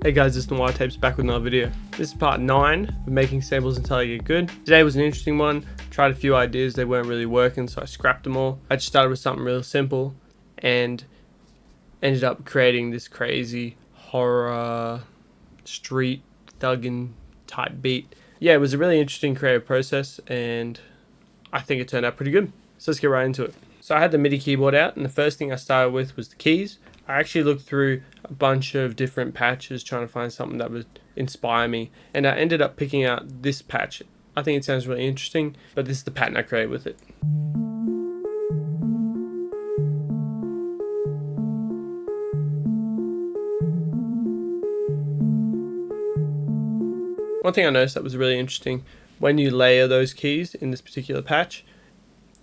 Hey guys, it's Noir Tapes back with another video. This is part 9 of making samples until I get good. Today was an interesting one. Tried a few ideas, they weren't really working, so I scrapped them all. I just started with something real simple and ended up creating this crazy horror street thuggin' type beat. Yeah, it was a really interesting creative process and I think it turned out pretty good. So let's get right into it. So I had the MIDI keyboard out and the first thing I started with was the keys. I actually looked through a bunch of different patches trying to find something that would inspire me, and I ended up picking out this patch. I think it sounds really interesting, but this is the pattern I created with it. One thing I noticed that was really interesting, when you layer those keys in this particular patch,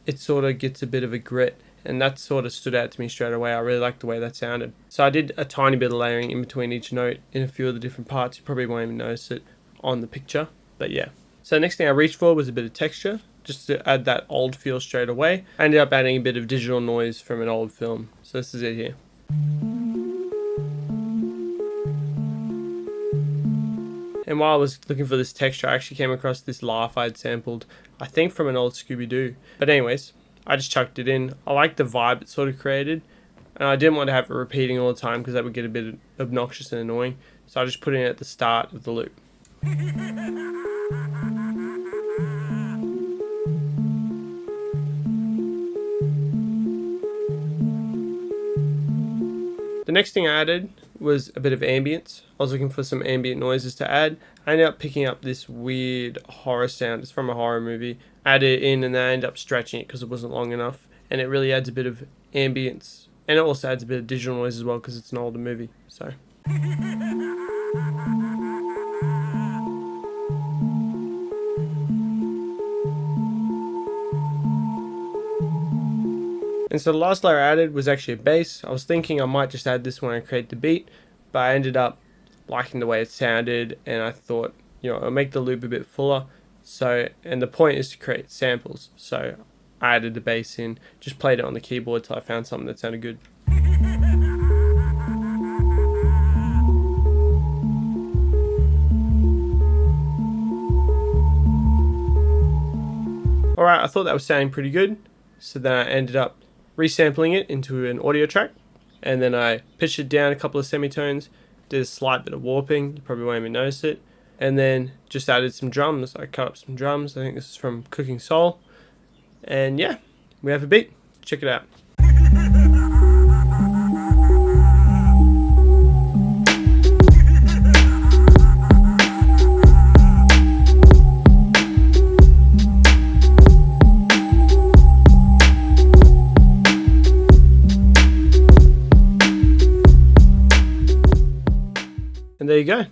it sort of gets a bit of a grit. And that sort of stood out to me straight away. I really liked the way that sounded. So I did a tiny bit of layering in between each note in a few of the different parts. You probably won't even notice it on the picture, but yeah. So the next thing I reached for was a bit of texture, just to add that old feel straight away. I ended up adding a bit of digital noise from an old film. So this is it here. And while I was looking for this texture, I actually came across this laugh I'd sampled, I think from an old Scooby-Doo. But anyways, I just chucked it in. I like the vibe it sort of created, and I didn't want to have it repeating all the time because that would get a bit obnoxious and annoying. So I just put it in at the start of the loop. The next thing I added was a bit of ambience. I was looking for some ambient noises to add. I ended up picking up this weird horror sound. It's from a horror movie. Add it in and then I ended up stretching it because it wasn't long enough. And it really adds a bit of ambience. And it also adds a bit of digital noise as well because it's an older movie. So. And so the last layer I added was actually a bass. I was thinking I might just add this when I create the beat, but I ended up liking the way it sounded and I thought, I'll make the loop a bit fuller. So, and the point is to create samples. So I added the bass in, just played it on the keyboard till I found something that sounded good. Alright, I thought that was sounding pretty good. So then I ended up resampling it into an audio track, and then I pitched it down a couple of semitones, did a slight bit of warping, you probably won't even notice it, and then just added some drums. I cut up some drums. I think this is from Cooking Soul, and yeah, we have a beat. Check it out. And there you go.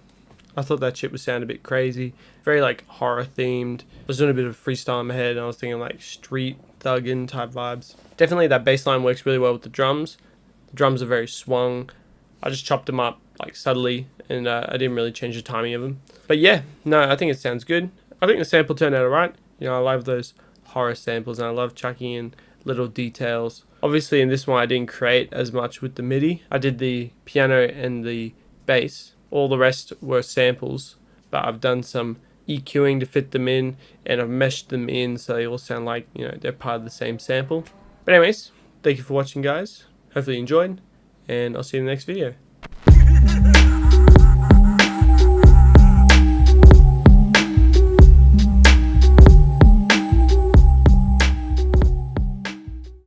I thought that shit would sound a bit crazy, very like horror themed. I was doing a bit of freestyle in my head and I was thinking like street thuggin' type vibes. Definitely that bass line works really well with the drums. The drums are very swung. I just chopped them up like subtly and I didn't really change the timing of them. But yeah, no, I think it sounds good. I think the sample turned out alright. I love those horror samples and I love chucking in little details. Obviously in this one I didn't create as much with the MIDI. I did the piano and the bass. All the rest were samples, but I've done some EQing to fit them in, and I've meshed them in so they all sound like, they're part of the same sample. But anyways, thank you for watching, guys. Hopefully you enjoyed, and I'll see you in the next video.